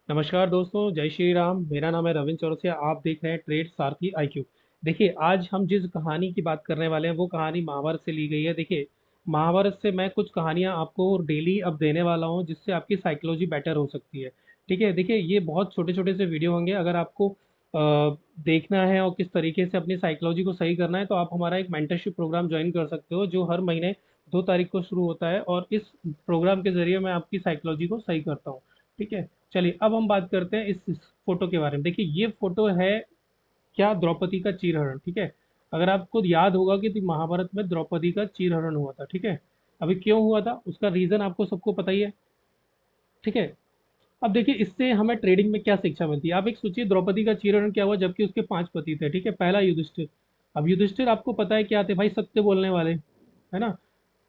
नमस्कार दोस्तों, जय श्री राम। मेरा नाम है रविंद्र चौरसिया। आप देख रहे हैं ट्रेड सारथी आईक्यू। देखिए, आज हम जिस कहानी की बात करने वाले हैं वो कहानी महाभारत से ली गई है। देखिए, महाभारत से मैं कुछ कहानियां आपको डेली अब देने वाला हूं जिससे आपकी साइकोलॉजी बेटर हो सकती है। ठीक है, देखिए ये बहुत छोटे छोटे से वीडियो होंगे। अगर आपको देखना है और किस तरीके से अपनी साइकोलॉजी को सही करना है तो आप हमारा एक मेंटरशिप प्रोग्राम ज्वाइन कर सकते हो जो हर महीने 2 तारीख को शुरू होता है, और इस प्रोग्राम के जरिए मैं आपकी साइकोलॉजी को सही करता हूँ। ठीक है, चलिए अब हम बात करते हैं इस फोटो के बारे में। देखिए, ये फोटो है क्या, द्रौपदी का चीरहरण। ठीक है, अगर आपको याद होगा कि महाभारत में द्रौपदी का चीरहरण हुआ था। ठीक है, अभी क्यों हुआ था उसका रीजन आपको सबको पता ही है। ठीक है, अब देखिए इससे हमें ट्रेडिंग में क्या शिक्षा मिलती है। आप एक सोचिए, द्रौपदी का चीरहरण क्या हुआ जबकि उसके 5 पति थे। ठीक है, पहला युधिष्ठिर। अब युधिष्ठिर आपको पता है क्या थे भाई, सत्य बोलने वाले, है ना।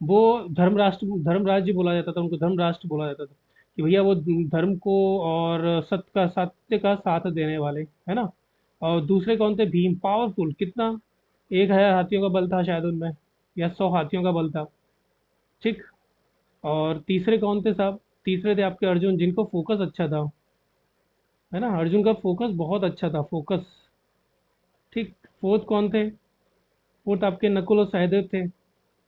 वो धर्मराज बोला जाता था, उनको धर्मराष्ट्र बोला जाता था कि भैया वो धर्म को और सत्य का साथ देने वाले, है ना। और दूसरे कौन थे, भीम, पावरफुल कितना, 1,000 हाथियों का बल था शायद उनमें, या 100 हाथियों का बल था। ठीक। और तीसरे कौन थे साहब, तीसरे थे आपके अर्जुन, जिनको फोकस अच्छा था, है ना। अर्जुन का फोकस बहुत अच्छा था, फोकस। ठीक। फोर्थ कौन थे, फोर्थ आपके नकुल और सहदेव थे।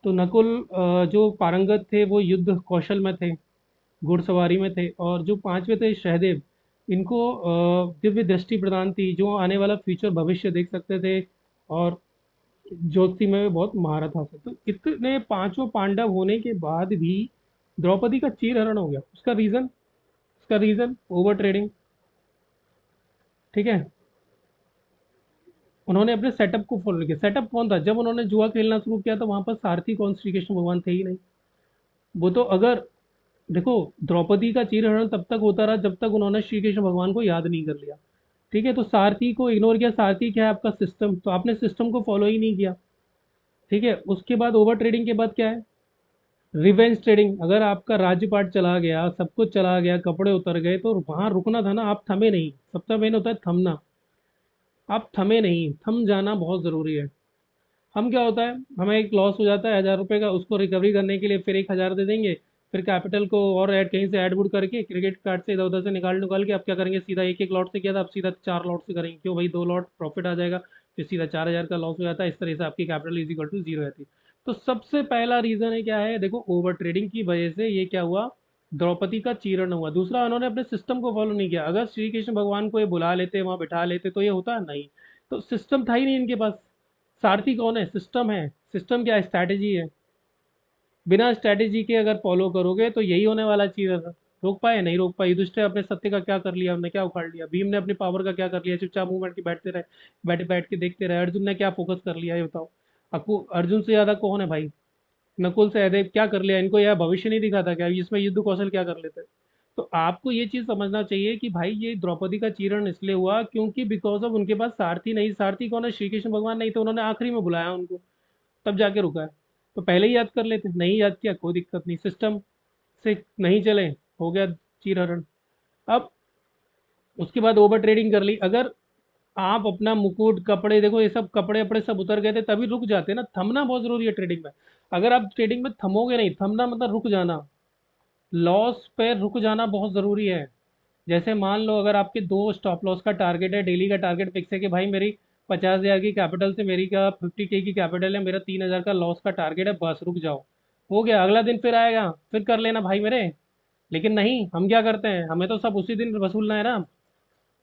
तो नकुल जो पारंगत थे वो युद्ध कौशल में थे, घुड़सवारी में थे। और जो पांचवे थे सहदेव, इनको दिव्य दृष्टि प्रदान थी, जो आने वाला फ्यूचर भविष्य देख सकते थे। और ज्योतिषी में भी बहुत महारत हासिल। तो इतने पांचों पांडव होने के बाद भी द्रौपदी का चीरहरण हो गया। उसका रीजन ओवर ट्रेडिंग। ठीक है, उन्होंने अपने सेटअप को फॉलो किया। सेटअप कौन था, जब उन्होंने जुआ खेलना शुरू किया तो वहां पर सारथी कौन, श्री कृष्ण भगवान थे ही नहीं। वो तो अगर, देखो, द्रौपदी का चीरहरण तब तक होता रहा जब तक उन्होंने श्री कृष्ण भगवान को याद नहीं कर लिया। ठीक है, तो सारथी को इग्नोर किया। सारथी क्या है, आपका सिस्टम, तो आपने सिस्टम को फॉलो ही नहीं किया। ठीक है, उसके बाद ओवर ट्रेडिंग के बाद क्या है, रिवेंज ट्रेडिंग। अगर आपका राज्यपाट चला गया, सब कुछ चला गया, कपड़े उतर गए, तो वहां रुकना था ना, आप थमे नहीं। सबसे मेन होता है थमना। आप थमे नहीं, थम जाना बहुत जरूरी है। हम क्या होता है, हमें एक लॉस हो जाता है 1,000 रुपए का, उसको रिकवरी करने के लिए फिर 1,000 दे देंगे। फिर कैपिटल को और ऐड, कहीं से ऐड वुड करके क्रेडिट कार्ड से इधर उधर से निकाल निकाल के अब क्या करेंगे, सीधा एक एक लॉट से किया था, अब सीधा 4 लॉट से करेंगे। क्यों भाई, 2 लॉट प्रॉफिट आ जाएगा, फिर सीधा 4,000 का लॉस हो जाता है। इस तरह से आपकी capital is equal to zero रहती है। तो सबसे पहला रीजन है क्या है, देखो, ओवर ट्रेडिंग की वजह से ये क्या हुआ, द्रौपदी का चीरण हुआ। दूसरा, उन्होंने अपने सिस्टम को फॉलो नहीं किया। अगर श्री कृष्ण भगवान को ये बुला लेते, वहां बिठा लेते, तो ये होता नहीं। तो सिस्टम था ही नहीं इनके पास। सारथी कौन है, सिस्टम है। सिस्टम क्या है, स्ट्रैटेजी है। बिना स्ट्रैटेजी के अगर फॉलो करोगे तो यही होने वाला चीज है। रोक पाए, नहीं रोक पाए। युधिष्ठिर अपने सत्य का क्या कर लिया, उन्होंने क्या उखाड़ लिया। भीम ने अपनी पावर का क्या कर लिया, चुपचाप मुंह बैठ के बैठते रहे, बैठ बैठ के देखते रहे। अर्जुन ने क्या फोकस कर लिया, ये बताओ। आपको अर्जुन से ज्यादा कौन है भाई, नकुल सहदेव क्या कर लिया। इनको यह भविष्य नहीं दिखाता क्या, इसमें युद्ध कौशल क्या कर लेते। तो आपको ये चीज समझना चाहिए कि भाई ये द्रौपदी का चीरण इसलिए हुआ क्योंकि बिकॉज ऑफ उनके पास सारथी नहीं। सारथी कौन है, श्री कृष्ण भगवान नहीं, तो उन्होंने आखिरी में बुलाया उनको, तब जाके रुका है। तो पहले ही याद कर लेते, नहीं याद किया कोई दिक्कत नहीं, सिस्टम से नहीं चले, हो गया चीरहरण। अब उसके बाद ओवर ट्रेडिंग कर ली। अगर आप अपना मुकुट, कपड़े, देखो ये सब कपड़े अपड़े सब उतर गए थे तभी रुक जाते ना। थमना बहुत जरूरी है ट्रेडिंग में। अगर आप ट्रेडिंग में थमोगे नहीं, थमना मतलब रुक जाना, लॉस पे रुक जाना बहुत जरूरी है। जैसे मान लो अगर आपके 2 स्टॉप लॉस का टारगेट है, डेली का टारगेट फिक्स है कि भाई मेरी 50,000 की कैपिटल से, मेरी का 50K की कैपिटल है, मेरा 3,000 का लॉस का टारगेट है, बस रुक जाओ। हो गया, अगला दिन फिर आएगा, फिर कर लेना भाई मेरे। लेकिन नहीं, हम क्या करते हैं, हमें तो सब उसी दिन वसूलना है ना।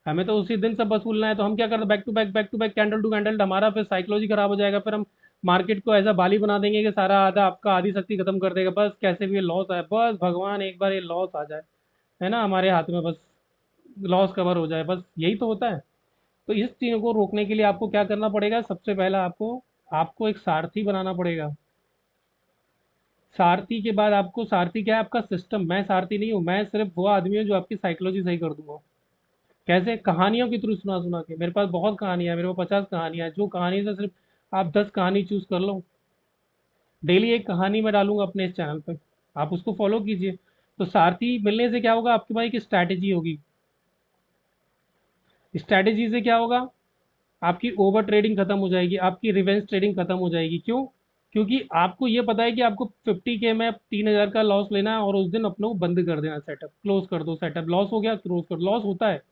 हमें तो उसी दिन सब वसूलना है, तो हम क्या करते हैं, back to back, candle to candle, हमारा फिर साइकोलॉजी खराब हो जाएगा। फिर हम मार्केट को ऐसा बाली बना देंगे कि सारा आधा आपका आधी शक्ति खत्म कर देगा। बस कैसे भी ये लॉस आए, बस भगवान एक बार ये लॉस आ जाए, है ना, हमारे हाथ में, बस लॉस कवर हो जाए, बस यही तो होता है। तो इस चीज़ को रोकने के लिए आपको क्या करना पड़ेगा, सबसे पहला आपको आपको एक सारथी बनाना पड़ेगा। सारथी के बाद आपको, सारथी क्या है, आपका सिस्टम। मैं सारथी नहीं हूँ, मैं सिर्फ वो आदमी हूँ जो आपकी साइकोलॉजी सही कर दूंगा। कैसे, कहानियों के थ्रू, सुना सुना के। मेरे पास बहुत कहानियां है, मेरे पास 50 कहानियां हैं। जो कहानी से सिर्फ आप 10 कहानी चूज कर लो, डेली एक कहानी मैं डालूंगा अपने इस चैनल पे, आप उसको फॉलो कीजिए। तो सारथी मिलने से क्या होगा, आपके पास एक स्ट्रैटेजी होगी। स्ट्रैटेजी से क्या होगा, आपकी ओवर ट्रेडिंग खत्म हो जाएगी, आपकी रिवेंज ट्रेडिंग खत्म हो जाएगी। क्यों, क्योंकि आपको ये पता है कि आपको 50K में 3,000 का लॉस लेना है और उस दिन अपने को बंद कर देना, सेटअप क्लोज कर दो, सेटअप लॉस हो गया क्लोज कर, लॉस होता है।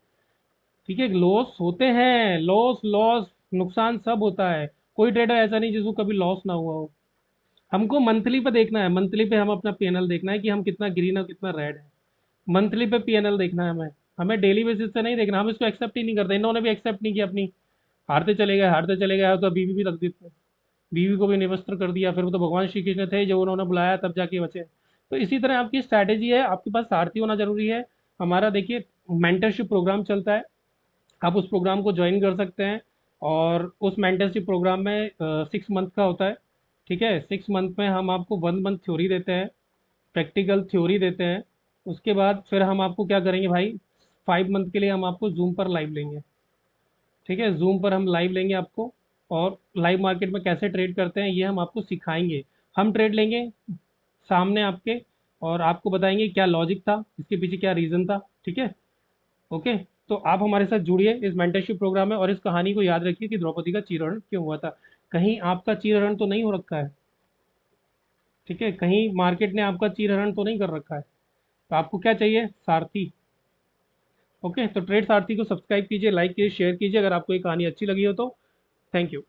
ठीक है, लॉस होते हैं, लॉस लॉस नुकसान सब होता है। कोई ट्रेडर ऐसा नहीं जिसको कभी लॉस ना हुआ हो। हमको मंथली पे देखना है, मंथली पे हम अपना पीएनएल देखना है कि हम कितना ग्रीन और कितना रेड है। मंथली पे पीएनएल देखना है हमें। हमें डेली बेसिस से नहीं देखना, हम इसको एक्सेप्ट ही नहीं करते, इन्होंने भी एक्सेप्ट नहीं किया अपनी। हारते चले गए, हारते चले गए, तो बीवी भी रख देते, बीवी को भी निवस्त्र कर दिया, फिर वो तो भगवान श्री कृष्ण थे जो उन्होंने बुलाया तब जाके बचे। तो इसी तरह आपकी स्ट्रैटेजी है, आपके पास सारथी होना जरूरी है। हमारा देखिए मेंटरशिप प्रोग्राम चलता है, आप उस प्रोग्राम को ज्वाइन कर सकते हैं। और उस मेंटरशिप प्रोग्राम में 6 मंथ का होता है। ठीक है, 6 मंथ में हम आपको 1 मंथ थ्योरी देते हैं, प्रैक्टिकल थ्योरी देते हैं। उसके बाद फिर हम आपको क्या करेंगे भाई, 5 मंथ के लिए हम आपको जूम पर लाइव लेंगे। ठीक है, जूम पर हम लाइव लेंगे आपको, और लाइव मार्केट में कैसे ट्रेड करते हैं ये हम आपको सिखाएंगे। हम ट्रेड लेंगे सामने आपके, और आपको बताएंगे क्या लॉजिक था इसके पीछे, क्या रीज़न था। ठीक है, ओके। तो आप हमारे साथ जुड़िए इस मेंटरशिप प्रोग्राम में, और इस कहानी को याद रखिए कि द्रौपदी का चीरहरण क्यों हुआ था। कहीं आपका चीरहरण तो नहीं हो रखा है। ठीक है, कहीं मार्केट ने आपका चीरहरण तो नहीं कर रखा है। तो आपको क्या चाहिए, सारथी। ओके, तो ट्रेड सारथी को सब्सक्राइब कीजिए, लाइक कीजिए, शेयर कीजिए अगर आपको ये कहानी अच्छी लगी हो तो। Thank you.